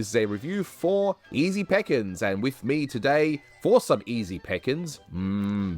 This is a review for Easy Peckins, and with me today for some Easy Peckins,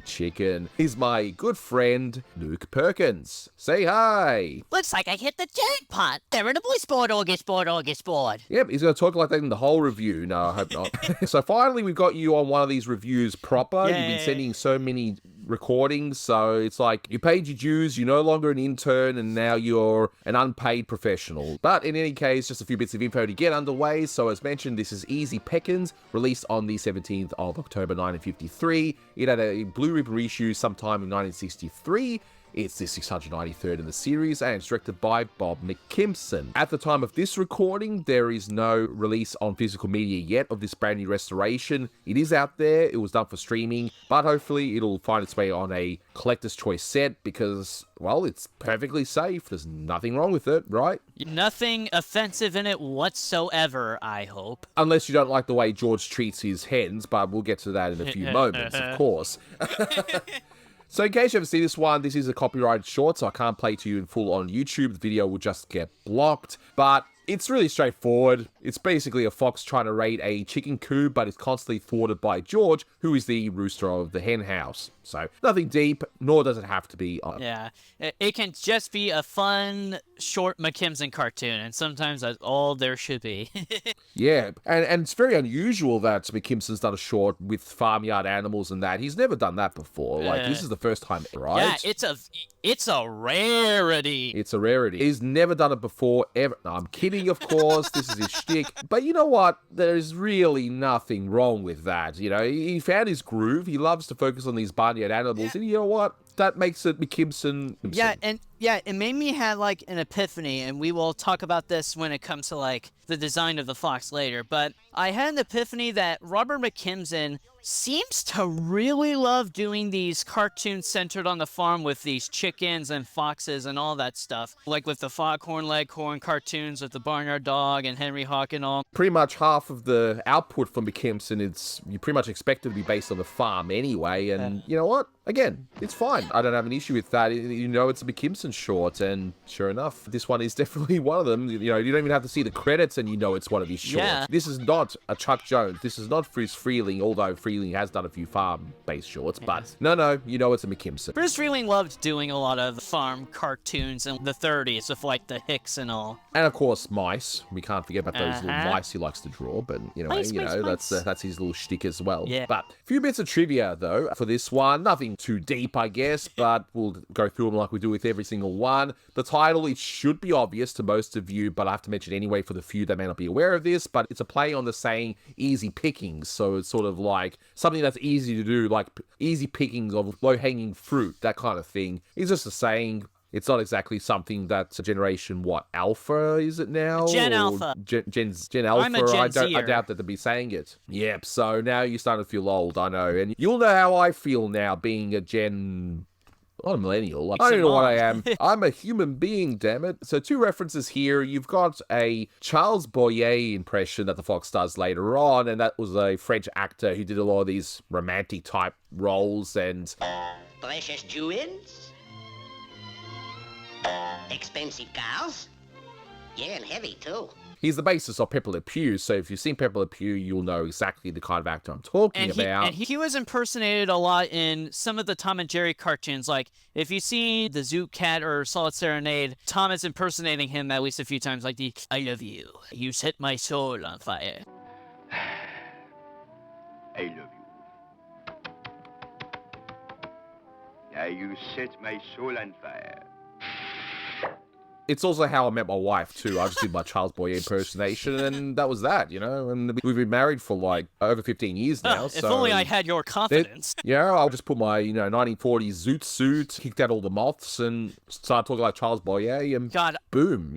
chicken, is my good friend Luke Perkins. Say hi. Looks like I hit the jackpot. They're in a voice board, August board. Yep, he's going to talk like that in the whole review. No, I hope not. So finally we've got you on one of these reviews proper. Yay. You've been sending so many recordings, so it's like you paid your dues, you're no longer an intern, and now you're an unpaid professional. But in any case, just a few bits of info to get underway. So as mentioned, this is Easy Peckins, released on the 17th of October 1953. It had a blue ribbon reissue sometime in 1963. It's the 693rd in the series, and it's directed by Bob McKimson. At the time of this recording, there is no release on physical media yet of this brand new restoration. It is out there, it was done for streaming, but hopefully it'll find its way on a collector's choice set because, well, it's perfectly safe. There's nothing wrong with it, right? Nothing offensive in it whatsoever, I hope. Unless you don't like the way George treats his hens, but we'll get to that in a few moments, of course. So in case you haven't seen this one, this is a copyrighted short, so I can't play to you in full on YouTube. The video will just get blocked, but it's really straightforward. It's basically a fox trying to raid a chicken coop, but it's constantly thwarted by George, who is the rooster of the hen house. So nothing deep, nor does it have to be. Yeah, it can just be a fun, short McKimson cartoon, and sometimes that's all there should be. Yeah, and it's very unusual that McKimson's done a short with farmyard animals and that. He's never done that before. Like, this is the first time, right? Yeah, it's a rarity. It's a rarity. He's never done it before, ever. No, I'm kidding, of course. This is his shtick. But you know what? There's really nothing wrong with that. You know, he found his groove. He loves to focus on these barnyard animals. And you know what? That makes it McKimson. Yeah, it made me have, like, an epiphany, and we will talk about this when it comes to, like, the design of the fox later, but I had an epiphany that Robert McKimson seems to really love doing these cartoons centered on the farm with these chickens and foxes and all that stuff, like with the Foghorn Leghorn cartoons with the Barnyard Dog and Henry Hawk and all. Pretty much half of the output from McKimson, you pretty much expect it to be based on the farm anyway, and you know what? Again, it's fine. I don't have an issue with that. You know, it's a McKimson short, and sure enough, this one is definitely one of them. You know, you don't even have to see the credits and you know it's one of his shorts. Yeah. This is not a Chuck Jones. This is not Bruce Freeling, although Freeling has done a few farm-based shorts, but no, you know it's a McKimson. Bruce Freeling loved doing a lot of farm cartoons in the 30s with, like, the Hicks and all. And of course, mice. We can't forget about those little mice he likes to draw, but you know, Mice. That's his little shtick as well. Yeah. But a few bits of trivia though for this one. Nothing too deep, I guess, but we'll go through them like we do with every single one. The title, it should be obvious to most of you, but I have to mention anyway for the few that may not be aware of this, but it's a play on the saying easy pickings. So it's sort of like something that's easy to do, like easy pickings of low-hanging fruit, that kind of thing. It's just a saying. It's not exactly something that's a generation, alpha is it now? Gen Alpha. Gen Alpha. I'm a Gen I Zer. doubt that they'd be saying it. Yep, so now you're starting to feel old, I know. And you'll know how I feel now being a Gen... Not a millennial. I don't know what I am. I'm a human being, damn it. So 2 references here. You've got a Charles Boyer impression that the Fox does later on, and that was a French actor who did a lot of these romantic type roles and... Precious jewels? Expensive cars? Yeah, and heavy too. He's the basis of Pepé Le Pew, so if you've seen Pepé Le Pew, you'll know exactly the kind of actor I'm talking about. And he was impersonated a lot in some of the Tom and Jerry cartoons. Like, if you see the Zoot Cat or Solid Serenade, Tom is impersonating him at least a few times, like the, I love you, you set my soul on fire. I love you. Yeah, you set my soul on fire. It's also how I met my wife, too. I just did my Charles Boyer impersonation, and that was that, you know? And we've been married for, like, over 15 years now, If only I had your confidence. Yeah, I'll just put my, 1940s zoot suit, kicked out all the moths, and started talking like Charles Boyer, and God, boom,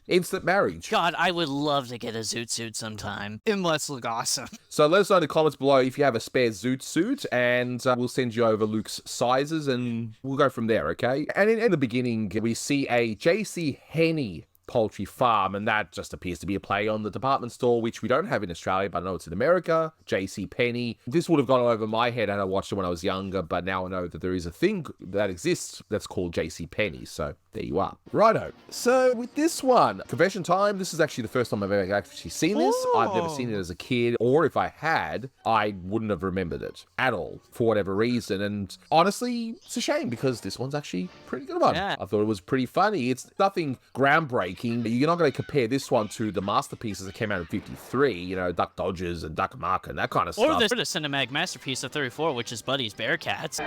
instant marriage. God, I would love to get a zoot suit sometime. It must look awesome. So let us know in the comments below if you have a spare zoot suit, and we'll send you over Luke's sizes, and we'll go from there, okay? And in the beginning, we see a J.C. Penney poultry farm, and that just appears to be a play on the department store, which we don't have in Australia, but I know it's in America. J.C. Penney. This would have gone over my head had I watched it when I was younger, but now I know that there is a thing that exists that's called J.C. Penney. So there you are. Righto. So with this one, confession time, this is actually the first time I've ever actually seen this. I've never seen it as a kid, or if I had, I wouldn't have remembered it at all for whatever reason. And honestly, it's a shame because this one's actually a pretty good one. Yeah. I thought it was pretty funny. It's nothing groundbreaking. You're not going to compare this one to the masterpieces that came out in 53, you know, Duck Dodgers and Duck Mark and that kind of stuff. Or the cinematic masterpiece of 34, which is Buddy's Bearcats.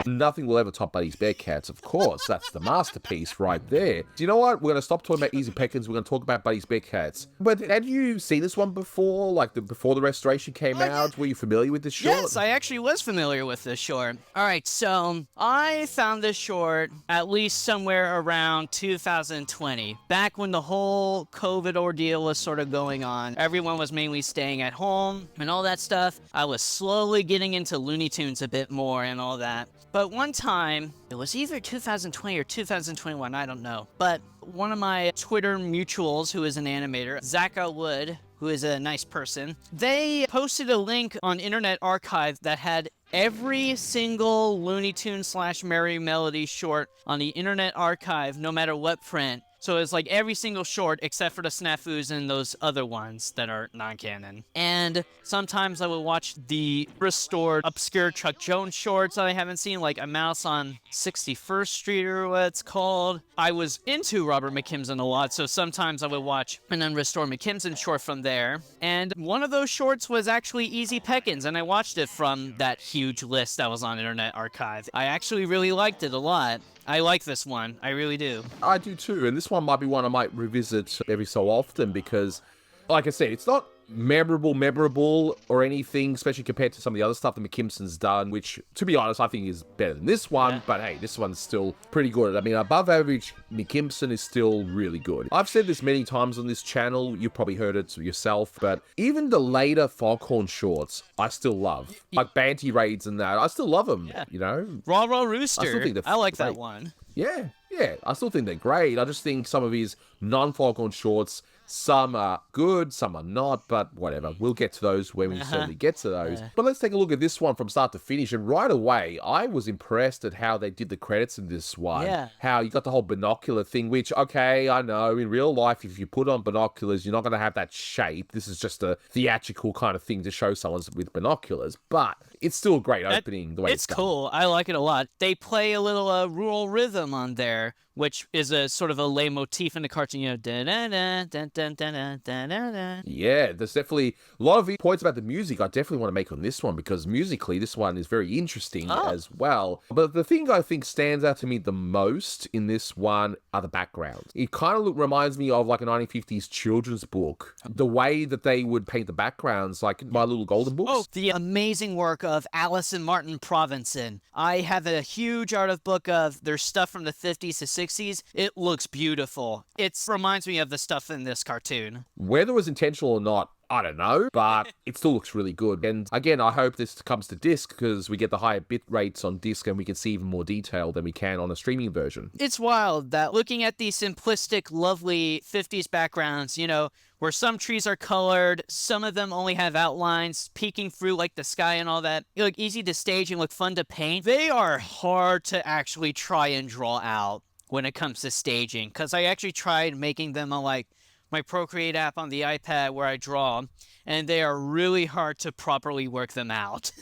Nothing will ever top Buddy's Bearcats, of course. That's the masterpiece right there. Do you know what? We're going to stop talking about Easy Peckins. We're going to talk about Buddy's Bearcats. But had you seen this one before? Like, before the restoration came out? Were you familiar with this short? Yes, I actually was familiar with this short. All right, so I found this short at least somewhere around 2020, back when the whole COVID ordeal was sort of going on. Everyone was mainly staying at home and all that stuff. I was slowly getting into Looney Tunes a bit more and all that. But one time, it was either 2020 or 2021, I don't know. But one of my Twitter mutuals, who is an animator, Zach Wood, who is a nice person, they posted a link on Internet Archive that had every single Looney Tunes / Merry Melody short on the Internet Archive, no matter what print. So it's like every single short except for the snafus and those other ones that are non-canon. And sometimes I would watch the restored obscure Chuck Jones shorts that I haven't seen, like A Mouse on 61st Street or what it's called. I was into Robert McKimson a lot, so sometimes I would watch an unrestored McKimson short from there. And one of those shorts was actually Easy Peckins, and I watched it from that huge list that was on Internet Archive. I actually really liked it a lot. I like this one. I really do. I do too. And this one might be one I might revisit every so often because, like I said, it's not memorable or anything, especially compared to some of the other stuff that McKimson's done, which, to be honest, I think is better than this one. Yeah. But hey, this one's still pretty good. I mean, above average McKimson is still really good. I've said this many times on this channel. You've probably heard it yourself, but even the later Foghorn shorts, I still love. Like Banty Raids and that, I still love them, you know? Raw Rooster. I still think I like that one. Yeah, I still think they're great. I just think some of his non-Foghorn shorts, some are good, some are not, but whatever. We'll get to those when we certainly get to those. But let's take a look at this one from start to finish. And right away, I was impressed at how they did the credits in this one. Yeah. How you got the whole binocular thing, which, okay, I know, in real life, if you put on binoculars, you're not going to have that shape. This is just a theatrical kind of thing to show someone with binoculars. But it's still a great opening the way it's done. Cool. I like it a lot. They play a little rural rhythm on there, which is a sort of a leitmotif in the cartoon, you know, da-da-da, da-da-da-da-da-da. Yeah, there's definitely a lot of points about the music I definitely want to make on this one, because musically this one is very interesting as well. But the thing I think stands out to me the most in this one are the backgrounds. It kind of reminds me of like a 1950s children's book. The way that they would paint the backgrounds, like My Little Golden Books. Oh, the amazing work of Alice and Martin Provenson. I have a huge art book of their stuff from the 50s to 60s. It looks beautiful. It reminds me of the stuff in this cartoon. Whether it was intentional or not, I don't know, but it still looks really good. And again, I hope this comes to disc because we get the higher bit rates on disc and we can see even more detail than we can on a streaming version. It's wild that looking at these simplistic, lovely 50s backgrounds, you know, where some trees are colored, some of them only have outlines peeking through like the sky and all that. They look easy to stage and look fun to paint. They are hard to actually try and draw out when it comes to staging, because I actually tried making them on like my Procreate app on the iPad where I draw, and they are really hard to properly work them out.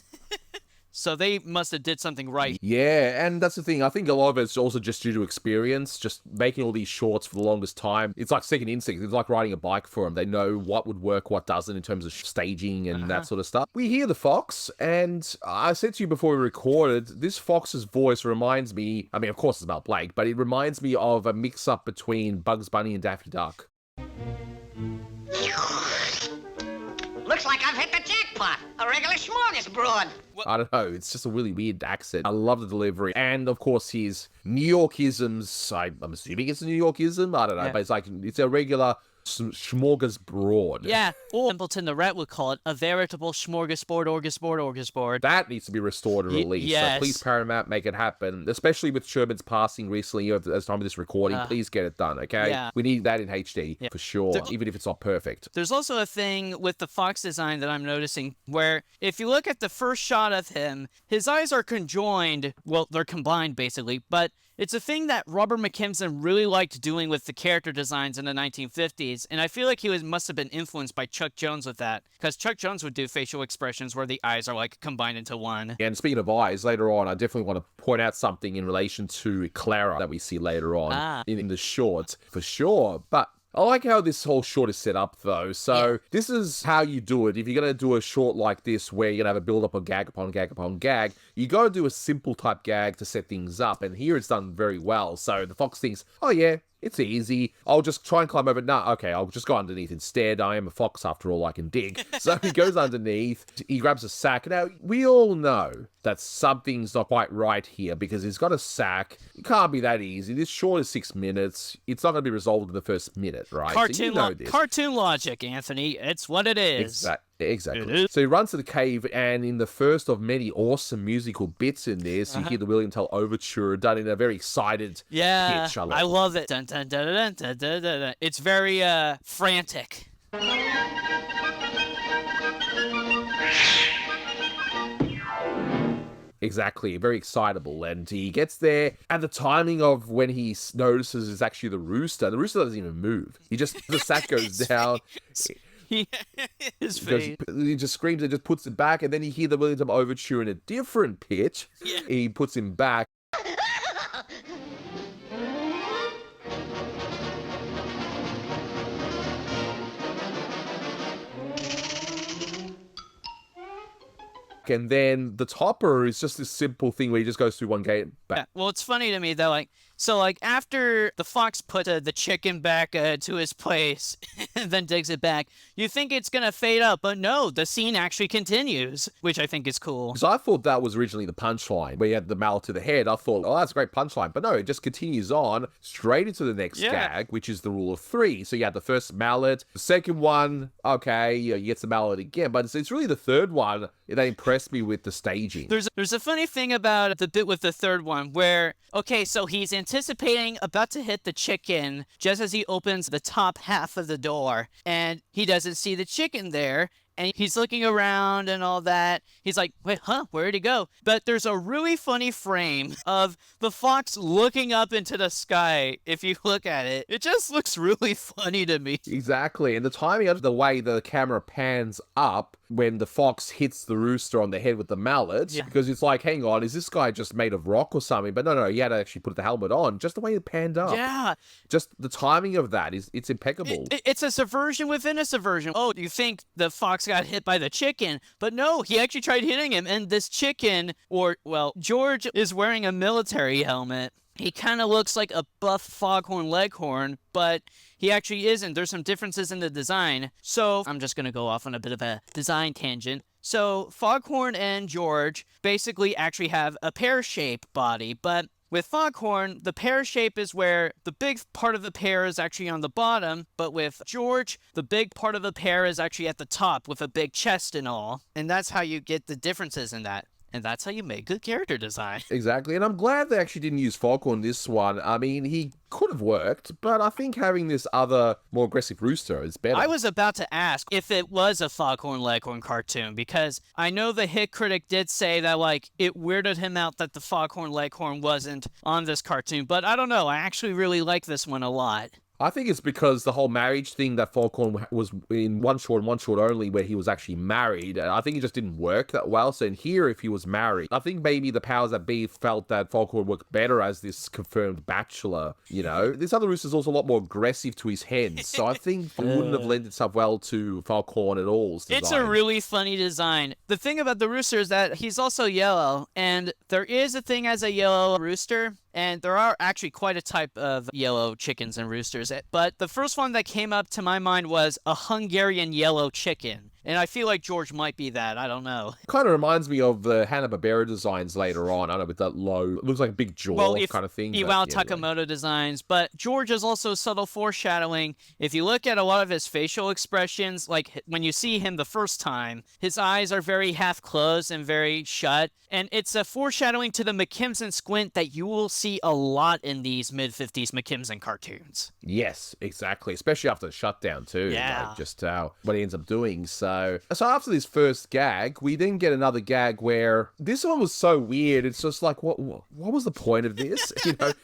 So they must have did something right. Yeah, and that's the thing. I think a lot of it's also just due to experience, just making all these shorts for the longest time. It's like second instinct. It's like riding a bike for them. They know what would work, what doesn't in terms of staging and that sort of stuff. We hear the fox, and I said to you before we recorded, this fox's voice reminds me, I mean, of course it's about Blake, but it reminds me of a mix-up between Bugs Bunny and Daffy Duck. Looks like I've hit the jackpot. A regular smorgasbord. I don't know. It's just a really weird accent. I love the delivery. And, of course, his New Yorkisms. I'm assuming it's a New Yorkism. I don't know, but it's a regular smorgasbord. Yeah, or Templeton the Rat would call it a veritable smorgasbord. That needs to be restored and released. Yes. So please, Paramount, make it happen. Especially with Sherman's passing recently at the time of this recording. Please get it done, okay? Yeah. We need that in HD for sure, even if it's not perfect. There's also a thing with the fox design that I'm noticing where if you look at the first shot of him, his eyes are conjoined. Well, they're combined basically, but it's a thing that Robert McKimson really liked doing with the character designs in the 1950s, and I feel like he must have been influenced by Chuck Jones with that, because Chuck Jones would do facial expressions where the eyes are like combined into one. And speaking of eyes, later on, I definitely want to point out something in relation to Clara that we see later on in the short, for sure. But I like how this whole short is set up, though. So this is how you do it. If you're going to do a short like this, where you're going to have a build-up of gag upon gag upon gag, you got to do a simple type gag to set things up. And here it's done very well. So the fox thinks, oh yeah, it's easy. I'll just try and climb over. Nah, okay, I'll just go underneath instead. I am a fox after all, I can dig. So he goes underneath. He grabs a sack. Now, we all know that something's not quite right here because he's got a sack. It can't be that easy. This short is 6 minutes. It's not going to be resolved in the first minute, right? Cartoon logic, Anthony. It's what it is. Exactly. So he runs to the cave, and in the first of many awesome musical bits in this, you hear the William Tell Overture done in a very excited pitch. I love it. Dun, dun, dun, dun, dun, dun, dun, dun. It's very frantic. Exactly, very excitable, and he gets there, and the timing of when he notices is actually the rooster doesn't even move. The sack goes down. His face. He just screams and just puts it back, and then you hear the William Tell Overture in a different pitch. Yeah. He puts him back. And then the topper is just this simple thing where he just goes through one gate back. Yeah. Well, it's funny to me that after the fox put the chicken back to his place and then digs it back, you think it's going to fade out, but no, the scene actually continues, which I think is cool. So I thought that was originally the punchline, where you had the mallet to the head. I thought, oh, that's a great punchline. But no, it just continues on straight into the next gag, which is the rule of 3. So you had the first mallet, the second one, okay, he gets the mallet again. But it's really the third one that impressed me with the staging. There's a funny thing about the bit with the third one where, okay, so he's anticipating about to hit the chicken just as he opens the top half of the door, and he doesn't see the chicken there. And he's looking around and all that. He's like, wait, where'd he go? But there's a really funny frame of the fox looking up into the sky. If you look at it, it just looks really funny to me. Exactly. And the timing of the way the camera pans up when the fox hits the rooster on the head with the mallet, because it's like, hang on, is this guy just made of rock or something? But no, he had to actually put the helmet on. Just the way it panned up. Yeah. Just the timing of that it's impeccable. It's a subversion within a subversion. Oh, you think the fox got hit by the chicken, but no, he actually tried hitting him, and this chicken, George is wearing a military helmet. He kind of looks like a buff Foghorn Leghorn, but he actually isn't. There's some differences in the design. So I'm just going to go off on a bit of a design tangent. So Foghorn and George basically actually have a pear-shaped body, but with Foghorn, the pear shape is where the big part of the pear is actually on the bottom, but with George, the big part of the pear is actually at the top with a big chest and all. And that's how you get the differences in that. And that's how you make good character design. Exactly, and I'm glad they actually didn't use Foghorn this one. I mean, he could have worked, but I think having this other, more aggressive rooster is better. I was about to ask if it was a Foghorn Leghorn cartoon, because I know the hit critic did say that, it weirded him out that the Foghorn Leghorn wasn't on this cartoon, but I don't know. I actually really like this one a lot. I think it's because the whole marriage thing that Foghorn was in one short and one short only, where he was actually married. I think it just didn't work that well. So in here, if he was married, I think maybe the powers that be felt that Foghorn worked better as this confirmed bachelor, This other rooster is also a lot more aggressive to his hens. So I think it wouldn't have lent itself well to Foghorn at all. It's a really funny design. The thing about the rooster is that he's also yellow, and there is a thing as a yellow rooster. And there are actually quite a type of yellow chickens and roosters. But the first one that came up to my mind was a Hungarian yellow chicken. And I feel like George might be that. I don't know. Kind of reminds me of the Hanna-Barbera designs later on. I don't know, with that low, it looks like a big jaw kind of thing. Iwao but, yeah, Takamoto designs, but George is also subtle foreshadowing. If you look at a lot of his facial expressions, like when you see him the first time, his eyes are very half closed and very shut. And it's a foreshadowing to the McKimson squint that you will see a lot in these mid-50s McKimson cartoons. Yes, exactly. Especially after the shutdown too. Yeah. Like just what he ends up doing. So after this first gag, we then get another gag where this one was so weird. It's just like, what was the point of this?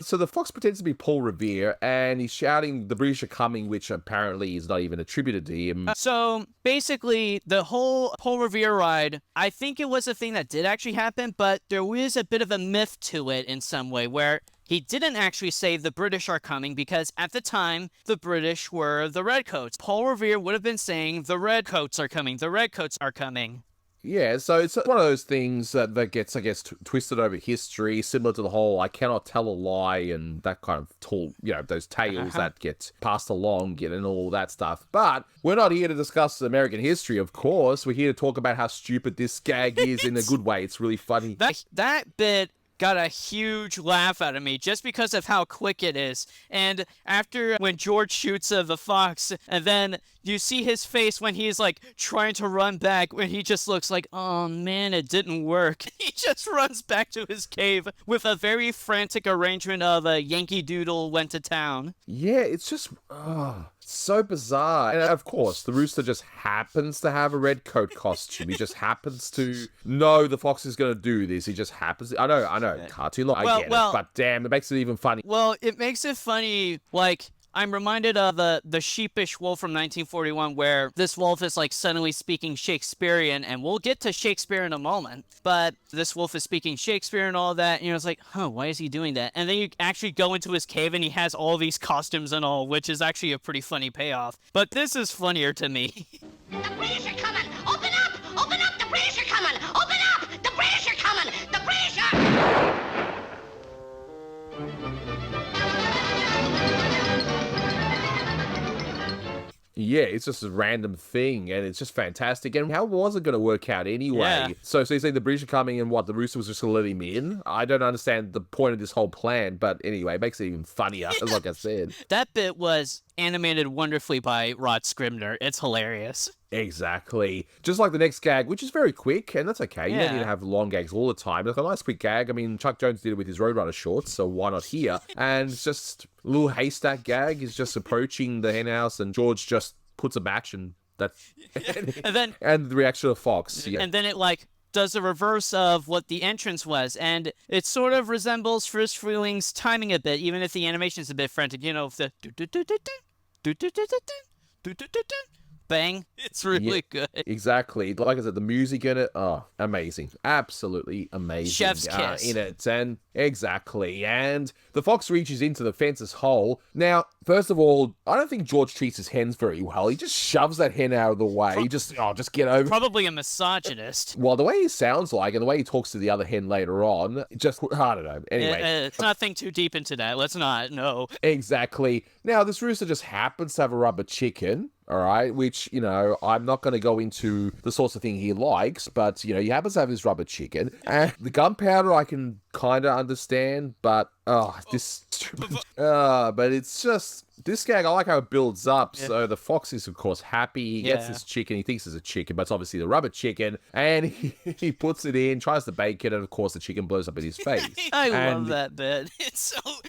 So the fox pretends to be Paul Revere, and he's shouting, "The British are coming," which apparently is not even attributed to him. So basically, the whole Paul Revere ride, I think it was a thing that did actually happen, but there was a bit of a myth to it in some way, where he didn't actually say the British are coming because at the time, the British were the Redcoats. Paul Revere would have been saying, the Redcoats are coming, the Redcoats are coming. Yeah, so it's one of those things that gets, I guess, twisted over history, similar to the whole "I cannot tell a lie" and that kind of tall, those tales that get passed along, and all that stuff. But we're not here to discuss American history, of course. We're here to talk about how stupid this gag is in a good way. It's really funny. That bit got a huge laugh out of me just because of how quick it is. And after when George shoots the fox, and then you see his face when he's like trying to run back, when he just looks like, oh man, it didn't work. He just runs back to his cave with a very frantic arrangement of a Yankee Doodle went to town. Yeah, it's just so bizarre. And of course, the rooster just happens to have a red coat costume. He just happens to know the fox is going to do this. He just happens. I know, cartoon. I get it, but damn, it makes it even funny. Well, it makes it funny, like, I'm reminded of the sheepish wolf from 1941, where this wolf is like suddenly speaking Shakespearean, and we'll get to Shakespeare in a moment, but this wolf is speaking Shakespeare and all that, and it's like, why is he doing that? And then you actually go into his cave and he has all these costumes and all, which is actually a pretty funny payoff. But this is funnier to me. The British are coming! Open up! Open up! The British are coming! Open up! The British are coming! The British are... Yeah, it's just a random thing, and it's just fantastic. And how was it going to work out anyway? Yeah. So you say the British are coming, and what, the rooster was just going to let him in? I don't understand the point of this whole plan, but anyway, it makes it even funnier, like I said. That bit was animated wonderfully by Rod Scribner. It's hilarious. Exactly. Just like the next gag, which is very quick, and that's okay. You don't need to have long gags all the time. It's a nice quick gag. I mean, Chuck Jones did it with his Roadrunner shorts, so why not here? And it's just a little haystack gag. He's just approaching the henhouse, and George just puts a match, and that's... and the reaction of Fox. Yeah. And then it, like, does the reverse of what the entrance was, and it sort of resembles First Feeling's timing a bit, even if the animation is a bit frantic. The bang. It's really good. Exactly. Like I said, the music in it, amazing. Absolutely amazing. Chef's kiss. In it. And exactly. And the fox reaches into the fence's hole. Now, first of all, I don't think George treats his hens very well. He just shoves that hen out of the way. Just get over. Probably a misogynist. Well, the way he sounds like, and the way he talks to the other hen later on, I don't know. Anyway. Let's not think too deep into that. Let's not. No. Exactly. Now, this rooster just happens to have a rubber chicken. All right, which, I'm not going to go into the sorts of thing he likes, but, he happens to have his rubber chicken. And the gunpowder I can kind of understand, but, but it's just, this gag, I like how it builds up. Yeah. So the fox is, of course, happy. He gets this chicken. He thinks it's a chicken, but it's obviously the rubber chicken. And he puts it in, tries to bake it, and, of course, the chicken blows up in his face. I love that bit.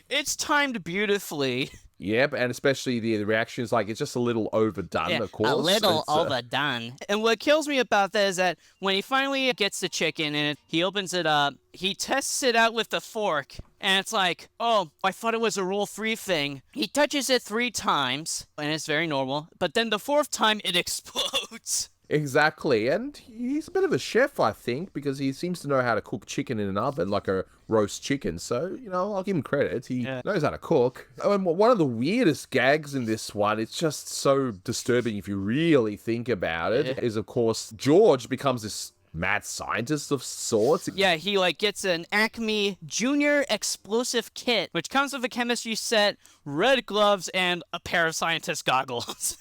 It's timed beautifully. Yep, and especially the reactions, like, it's just a little overdone, of course. A little overdone. And what kills me about that is that when he finally gets the chicken and he opens it up, he tests it out with the fork, and it's like, oh, I thought it was a Rule 3 thing. He touches it 3 times, and it's very normal, but then the 4th time, it explodes. Exactly, and he's a bit of a chef, I think, because he seems to know how to cook chicken in an oven, like a roast chicken, so, I'll give him credit. He knows how to cook. And one of the weirdest gags in this one, it's just so disturbing if you really think about it, is, of course, George becomes this mad scientist of sorts. Yeah, he gets an Acme Junior Explosive Kit, which comes with a chemistry set, red gloves, and a pair of scientist goggles.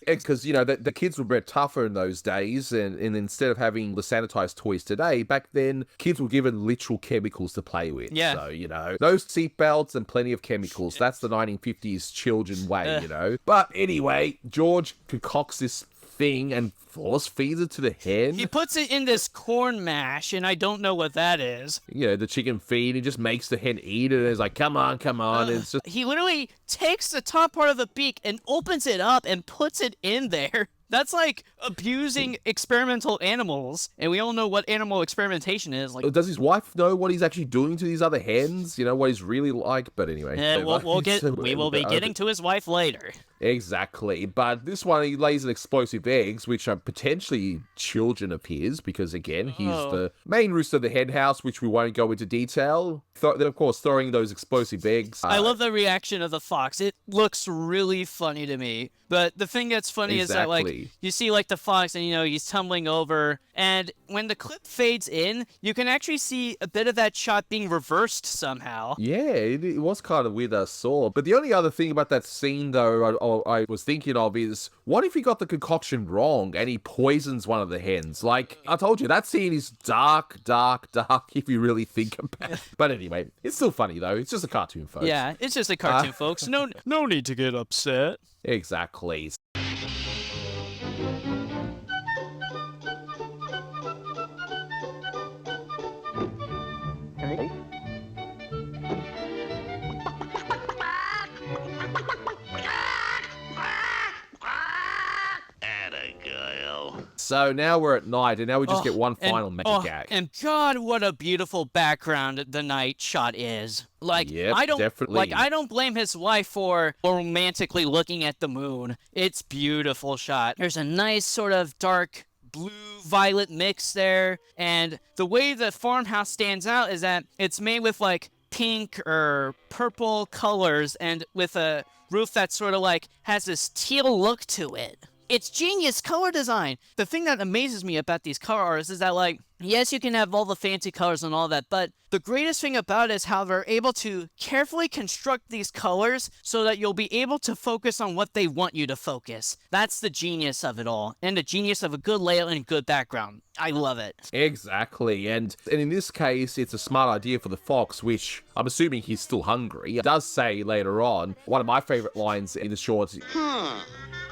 Because, you know, the kids were bred tougher in those days, and instead of having the sanitized toys today, back then, kids were given literal chemicals to play with. Yeah. So, you know, those seatbelts and plenty of chemicals. That's the 1950s children way, you know. But anyway, George concocts this thing and force feeds it to the hen. He puts it in this corn mash, and I don't know what that is. You know, the chicken feed. He just makes the hen eat it. And it's like, come on, come on. It's just... He literally takes the top part of the beak and opens it up and puts it in there. That's like abusing experimental animals, and we all know what animal experimentation is. Like, does his wife know what he's actually doing to these other hens? You know, what he's really like? But anyway. we will be getting to his wife later. Exactly. But this one, he lays in explosive eggs, which are potentially children of his, because again, he's the main rooster of the hen house, which we won't go into detail. Then, of course, throwing those explosive eggs. I love the reaction of the fox. It looks really funny to me. But the thing that's funny is that, like, you see, like, the fox, and, you know, he's tumbling over. And when the clip fades in, you can actually see a bit of that shot being reversed somehow. Yeah, it was kind of weird, I saw. But the only other thing about that scene, though, I was thinking of is, what if he got the concoction wrong and he poisons one of the hens? Like, I told you, that scene is dark if you really think about it. But anyway, it's still funny, though. It's just a cartoon, folks. Yeah, it's just a cartoon, folks. No need to get upset. Exactly. So now we're at night, and now we just get one final magic gag. And God, what a beautiful background the night shot is. Like, yep, I don't blame his wife for romantically looking at the moon. It's beautiful shot. There's a nice sort of dark blue-violet mix there, and the way the farmhouse stands out is that it's made with, like, pink or purple colors, and with a roof that sort of, like, has this teal look to it. It's genius color design. The thing that amazes me about these color artists is that, like, yes, you can have all the fancy colors and all that, but the greatest thing about it is how they're able to carefully construct these colors so that you'll be able to focus on what they want you to focus. That's the genius of it all, and the genius of a good layout and good background. I love it. Exactly, and in this case, it's a smart idea for the fox, which I'm assuming he's still hungry. It does say later on, one of my favorite lines in the shorts.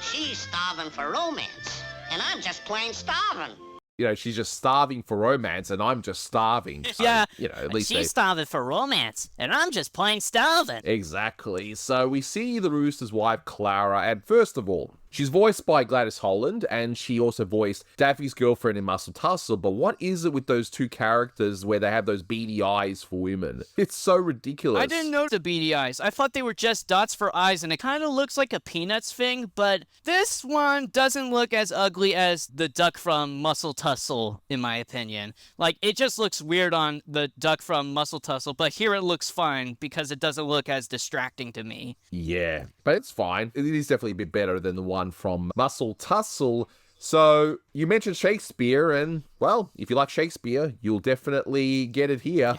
She's starving for romance, and I'm just plain starving. You know, she's just starving for romance, and I'm just starving. So, yeah, you know, at least she's starving for romance, and I'm just plain starving. Exactly. So we see the rooster's wife, Clara, and first of all, she's voiced by Gladys Holland, and she also voiced Daffy's girlfriend in Muscle Tussle. But what is it with those two characters where they have those beady eyes for women? It's so ridiculous. I didn't know the beady eyes. I thought they were just dots for eyes, and it kind of looks like a Peanuts thing, but this one doesn't look as ugly as the duck from Muscle Tussle, in my opinion. Like, it just looks weird on the duck from Muscle Tussle, but here it looks fine because it doesn't look as distracting to me. Yeah, but it's fine. It is definitely a bit better than the one from Muscle Tussle. So you mentioned Shakespeare, and well, if you like Shakespeare, you'll definitely get it here.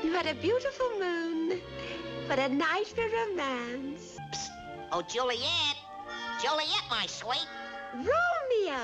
What a beautiful moon. What a night for romance. Psst. Oh, Juliet, my sweet. Romeo.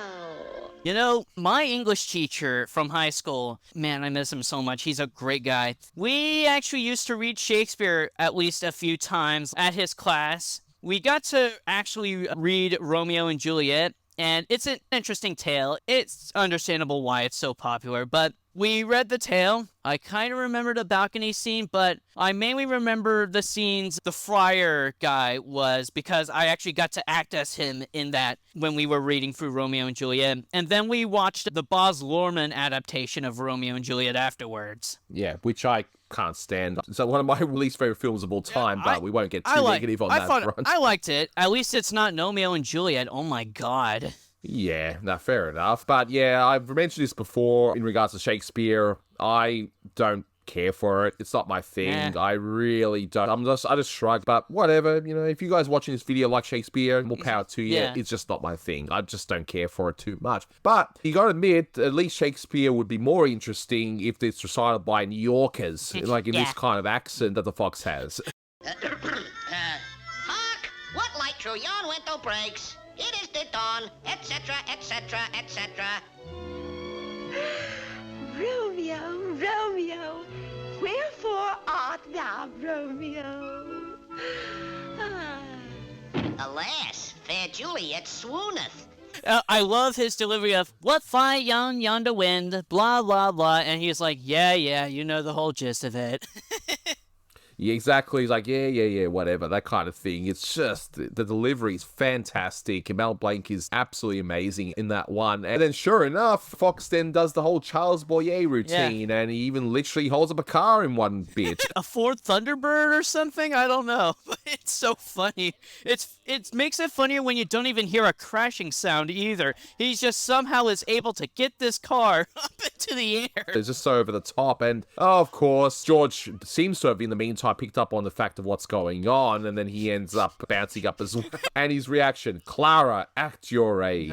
You know, my English teacher from high school, man, I miss him so much. He's a great guy. We actually used to read Shakespeare at least a few times at his class. We got to actually read Romeo and Juliet, and it's an interesting tale. It's understandable why it's so popular, but we read the tale. I kind of remember the balcony scene, but I mainly remember the scenes the friar guy was, because I actually got to act as him in that when we were reading through Romeo and Juliet. And then we watched the Baz Luhrmann adaptation of Romeo and Juliet afterwards. Yeah, which I can't stand. It's one of my least favorite films of all time, but we won't get too negative on that front. I liked it. At least it's not Romeo and Juliet. Oh my god. Yeah, no, fair enough. But yeah, I've mentioned this before in regards to Shakespeare. I don't care for it. It's not my thing. I really don't. I just shrug. But whatever, you know, if you guys watching this video like Shakespeare, more power to you. Yeah. It's just not my thing. I just don't care for it too much. But you gotta admit, at least Shakespeare would be more interesting if it's recited by New Yorkers, like in this kind of accent that the fox has. Hark! What light quite true. Yon window breaks. It is the dawn, etc., etc., etc. Romeo, Romeo, wherefore art thou, Romeo? Ah. Alas, fair Juliet swooneth. I love his delivery of, what fly yonder wind, blah, blah, blah. And he's like, yeah, you know the whole gist of it. Yeah, exactly. He's like, yeah, whatever, that kind of thing. It's just, the delivery is fantastic. Mel Blanc is absolutely amazing in that one. And then sure enough, Fox then does the whole Charles Boyer routine, and he even literally holds up a car in one bit. A Ford Thunderbird or something? I don't know. It's so funny. It makes it funnier when you don't even hear a crashing sound either. He just somehow is able to get this car up into the air. It's just so over the top. And of course, George seems to have, in the meantime, picked up on the fact of what's going on, and then he ends up bouncing up as well. And his reaction, Clara, act your age.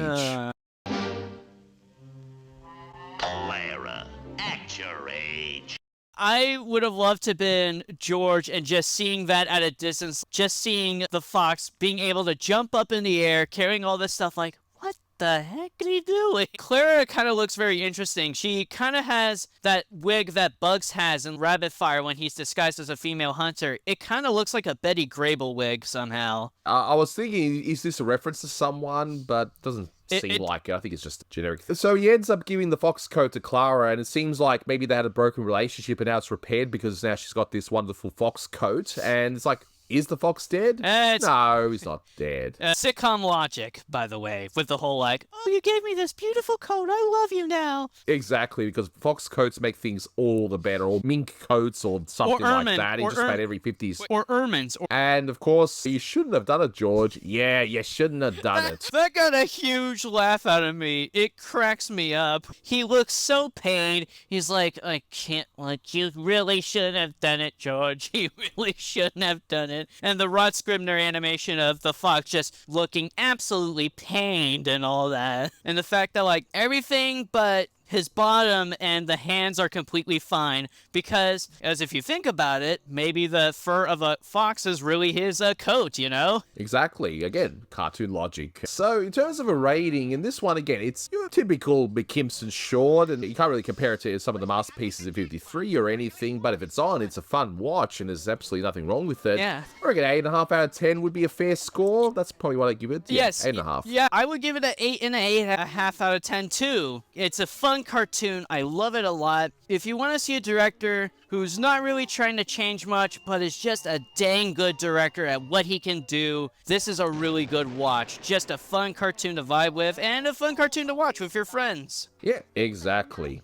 Clara, act your age. I would have loved to have been George and just seeing that at a distance, just seeing the fox being able to jump up in the air, carrying all this stuff like, what the heck are you doing? Clara kind of looks very interesting. She kind of has that wig that Bugs has in Rabbit Fire when he's disguised as a female hunter. It kind of looks like a Betty Grable wig somehow. I was thinking, is this a reference to someone? But doesn't seem like it. I think it's just generic. So he ends up giving the fox coat to Clara, and it seems like maybe they had a broken relationship and now it's repaired because now she's got this wonderful fox coat. And it's like, is the fox dead? No, he's not dead. Sitcom logic, by the way, with the whole like, oh, you gave me this beautiful coat, I love you now. Exactly, because fox coats make things all the better, or mink coats or something like that. It's just about every 50s. Or ermines. And of course, you shouldn't have done it, George. Yeah, you shouldn't have done it. That got a huge laugh out of me. It cracks me up. He looks so pained. He's like, I can't, like, you really shouldn't have done it, George. You really shouldn't have done it. And the Rod Scribner animation of the fox just looking absolutely pained and all that. And the fact that, like, everything but his bottom and the hands are completely fine because, as if you think about it, maybe the fur of a fox is really his coat, you know? Exactly. Again, cartoon logic. So, in terms of a rating, in this one, again, it's your typical McKimson short, and you can't really compare it to some of the masterpieces of 53 or anything, but if it's on, it's a fun watch, and there's absolutely nothing wrong with it. Yeah. I reckon 8.5 out of 10 would be a fair score. That's probably what I'd give it. Yeah, yes. 8.5. Yeah, I would give it an 8 and an 8.5 out of 10, too. It's a fun cartoon. I love it a lot. If you want to see a director who's not really trying to change much, but is just a dang good director at what he can do, this is a really good watch. Just a fun cartoon to vibe with, and a fun cartoon to watch with your friends. Yeah, exactly.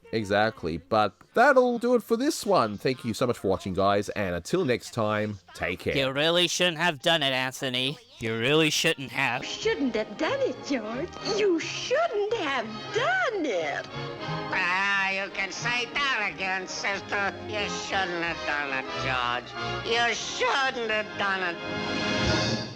But that'll do it for this one. Thank you so much for watching, guys, and until next time, take care. You really shouldn't have done it, Anthony. You really shouldn't have. Shouldn't have done it, George. You shouldn't have done it. You can say that again, sister. You shouldn't have done it, George. You shouldn't have done it.